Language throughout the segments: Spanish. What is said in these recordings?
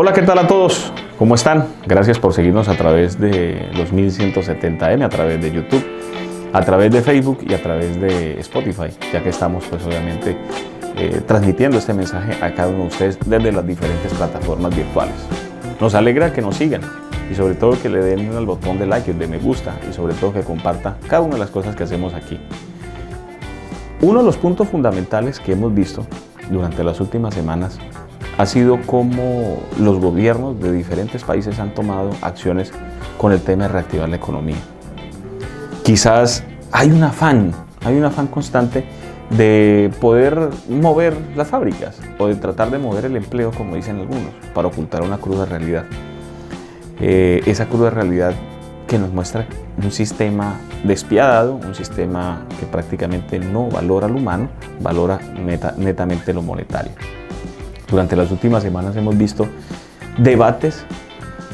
Hola, ¿qué tal a todos? ¿Cómo están? Gracias por seguirnos a través de los 1170M, a través de YouTube, a través de Facebook y a través de Spotify, ya que estamos pues obviamente transmitiendo este mensaje a cada uno de ustedes desde las diferentes plataformas virtuales. Nos alegra que nos sigan y sobre todo que le den al botón de like, el de me gusta y sobre todo que comparta cada una de las cosas que hacemos aquí. Uno de los puntos fundamentales que hemos visto durante las últimas semanas ha sido cómo los gobiernos de diferentes países han tomado acciones con el tema de reactivar la economía. Quizás hay un afán constante de poder mover las fábricas o de tratar de mover el empleo, como dicen algunos, para ocultar una cruda realidad. Esa cruda realidad que nos muestra un sistema despiadado, un sistema que prácticamente no valora lo humano, valora netamente lo monetario. Durante las últimas semanas hemos visto debates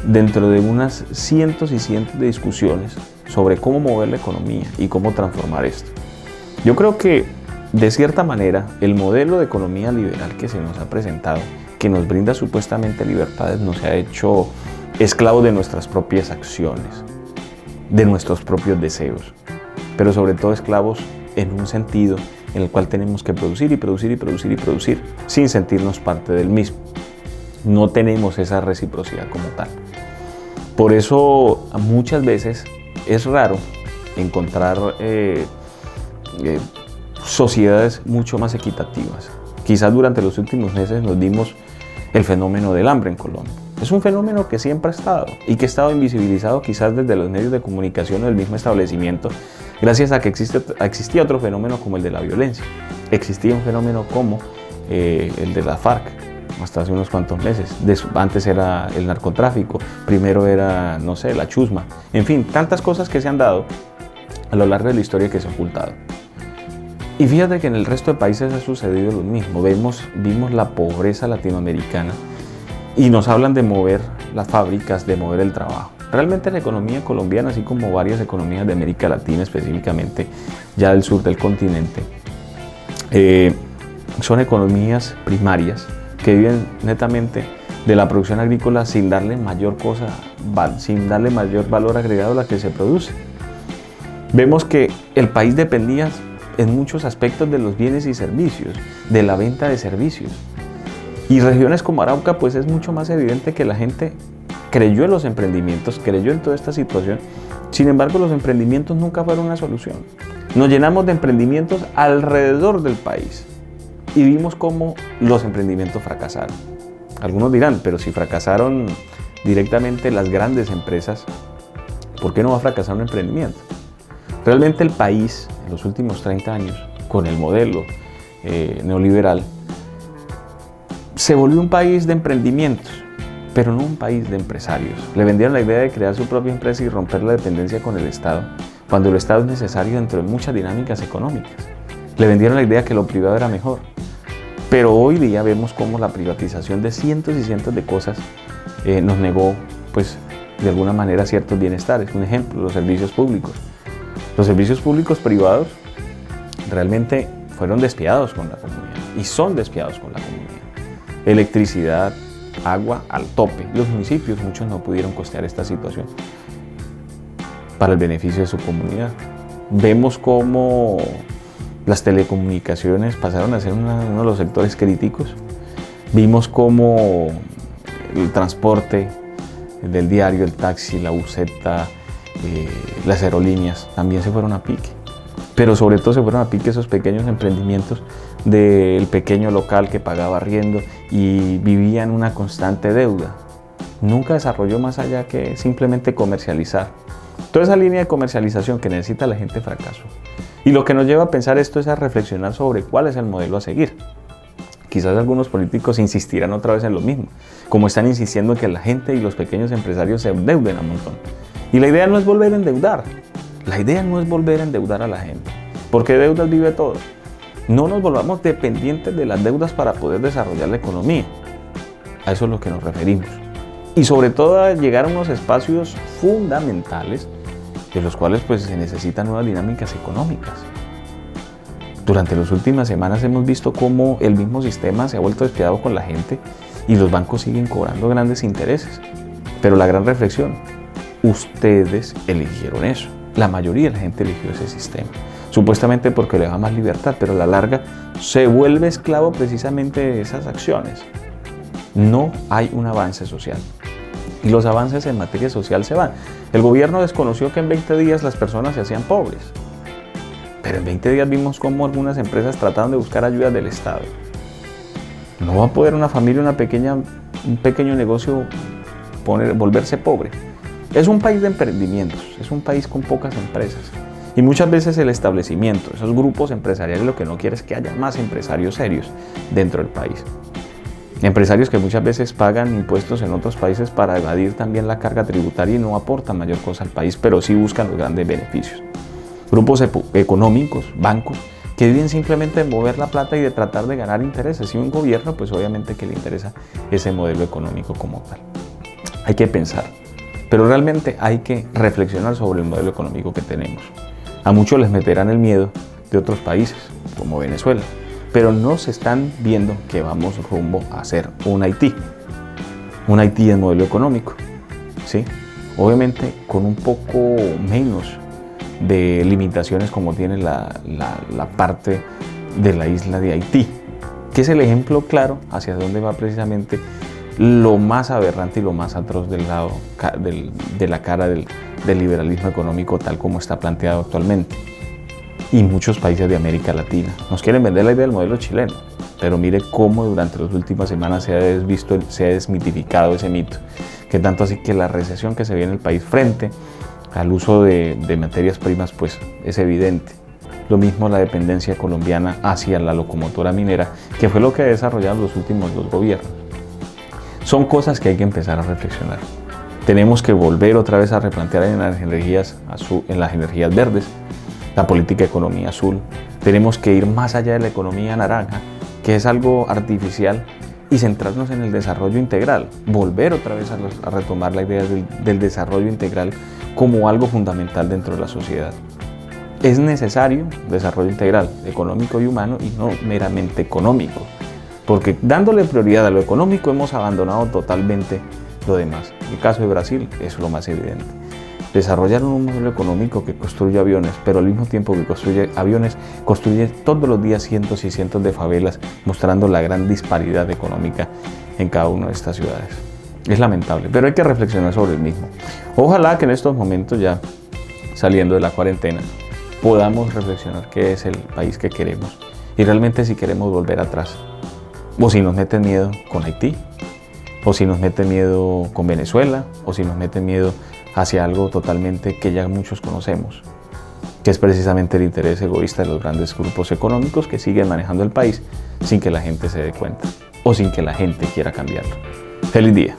dentro de unas cientos y cientos de discusiones sobre cómo mover la economía y cómo transformar esto. Yo creo que, de cierta manera, el modelo de economía liberal que se nos ha presentado, que nos brinda supuestamente libertades, nos ha hecho esclavos de nuestras propias acciones, de nuestros propios deseos, pero sobre todo esclavos en un sentido en el cual tenemos que producir y producir y producir y producir sin sentirnos parte del mismo. No tenemos esa reciprocidad como tal. Por eso muchas veces es raro encontrar sociedades mucho más equitativas. Quizás durante los últimos meses nos dimos el fenómeno del hambre en Colombia. Es un fenómeno que siempre ha estado y que ha estado invisibilizado quizás desde los medios de comunicación o del mismo establecimiento, gracias a que existía otro fenómeno como el de la violencia. Existía un fenómeno como el de la FARC, hasta hace unos cuantos meses. Antes era el narcotráfico, primero era, no sé, la chusma. En fin, tantas cosas que se han dado a lo largo de la historia que se han ocultado. Y fíjate que en el resto de países ha sucedido lo mismo. Vimos la pobreza latinoamericana y nos hablan de mover las fábricas, de mover el trabajo. Realmente la economía colombiana, así como varias economías de América Latina, específicamente ya del sur del continente, son economías primarias que viven netamente de la producción agrícola sin darle mayor valor agregado a la que se produce. Vemos que el país dependía en muchos aspectos de los bienes y servicios, de la venta de servicios. Y regiones como Arauca, pues es mucho más evidente que la gente creyó en los emprendimientos, creyó en toda esta situación. Sin embargo, los emprendimientos nunca fueron una solución. Nos llenamos de emprendimientos alrededor del país y vimos cómo los emprendimientos fracasaron. Algunos dirán, pero si fracasaron directamente las grandes empresas, ¿por qué no va a fracasar un emprendimiento? Realmente el país, en los últimos 30 años, con el modelo neoliberal, se volvió un país de emprendimientos, pero no un país de empresarios. Le vendieron la idea de crear su propia empresa y romper la dependencia con el Estado, cuando el Estado es necesario dentro de muchas dinámicas económicas. Le vendieron la idea que lo privado era mejor. Pero hoy día vemos cómo la privatización de cientos y cientos de cosas nos negó, pues, de alguna manera ciertos bienestares. Un ejemplo, los servicios públicos. Los servicios públicos privados realmente fueron despiadados con la comunidad y son despiadados con la comunidad. Electricidad, agua al tope. Los municipios, muchos no pudieron costear esta situación para el beneficio de su comunidad. Vemos cómo las telecomunicaciones pasaron a ser uno de los sectores críticos. Vimos cómo el transporte del diario, el taxi, la buseta, las aerolíneas también se fueron a pique. Pero sobre todo se fueron a pique esos pequeños emprendimientos del pequeño local que pagaba arriendo y vivía en una constante deuda. Nunca desarrolló más allá que simplemente comercializar. Toda esa línea de comercialización que necesita la gente fracasó. Y lo que nos lleva a pensar esto es a reflexionar sobre cuál es el modelo a seguir. Quizás algunos políticos insistirán otra vez en lo mismo, como están insistiendo en que la gente y los pequeños empresarios se endeuden a un montón. Y la idea no es volver a endeudar. La idea no es volver a endeudar a la gente, porque de deudas vive todo. No nos volvamos dependientes de las deudas para poder desarrollar la economía. A eso es lo que nos referimos. Y sobre todo a llegar a unos espacios fundamentales de los cuales pues se necesitan nuevas dinámicas económicas. Durante las últimas semanas hemos visto cómo el mismo sistema se ha vuelto despiadado con la gente y los bancos siguen cobrando grandes intereses. Pero la gran reflexión, ustedes eligieron eso. La mayoría de la gente eligió ese sistema, supuestamente porque le da más libertad, pero a la larga se vuelve esclavo precisamente de esas acciones. No hay un avance social. Y los avances en materia social se van. El gobierno desconoció que en 20 días las personas se hacían pobres. Pero en 20 días vimos cómo algunas empresas trataron de buscar ayuda del Estado. No va a poder una familia, un pequeño negocio volverse pobre. Es un país de emprendimientos, es un país con pocas empresas. Y muchas veces el establecimiento, esos grupos empresariales, lo que no quiere es que haya más empresarios serios dentro del país. Empresarios que muchas veces pagan impuestos en otros países para evadir también la carga tributaria y no aportan mayor cosa al país, pero sí buscan los grandes beneficios. Grupos económicos, bancos, que viven simplemente de mover la plata y de tratar de ganar intereses. Y un gobierno, pues obviamente que le interesa ese modelo económico como tal. Hay que pensar, pero realmente hay que reflexionar sobre el modelo económico que tenemos. A muchos les meterán el miedo de otros países, como Venezuela, pero no se están viendo que vamos rumbo a ser un Haití en modelo económico, ¿sí? Obviamente con un poco menos de limitaciones como tiene la parte de la isla de Haití, que es el ejemplo claro hacia dónde va precisamente lo más aberrante y lo más atroz del lado de la cara del liberalismo económico tal como está planteado actualmente. Y muchos países de América Latina nos quieren vender la idea del modelo chileno, pero mire cómo durante las últimas semanas se ha desmitificado ese mito, que tanto así que la recesión que se ve en el país frente al uso de materias primas pues es evidente. Lo mismo la dependencia colombiana hacia la locomotora minera, que fue lo que desarrollaron los últimos dos gobiernos. Son cosas que hay que empezar a reflexionar. Tenemos que volver otra vez a replantear en las energías verdes, la política de economía azul. Tenemos que ir más allá de la economía naranja, que es algo artificial, y centrarnos en el desarrollo integral. Volver otra vez a retomar la idea del desarrollo integral como algo fundamental dentro de la sociedad. Es necesario desarrollo integral, económico y humano, y no meramente económico. Porque dándole prioridad a lo económico hemos abandonado totalmente lo demás. En el caso de Brasil es lo más evidente. Desarrollaron un modelo económico que construye aviones, pero al mismo tiempo que construye aviones, construye todos los días cientos y cientos de favelas, mostrando la gran disparidad económica en cada una de estas ciudades. Es lamentable, pero hay que reflexionar sobre el mismo. Ojalá que en estos momentos, ya saliendo de la cuarentena, podamos reflexionar qué es el país que queremos y realmente si queremos volver atrás. O si nos meten miedo con Haití, o si nos meten miedo con Venezuela, o si nos meten miedo hacia algo totalmente que ya muchos conocemos, que es precisamente el interés egoísta de los grandes grupos económicos que siguen manejando el país sin que la gente se dé cuenta o sin que la gente quiera cambiarlo. ¡Feliz día!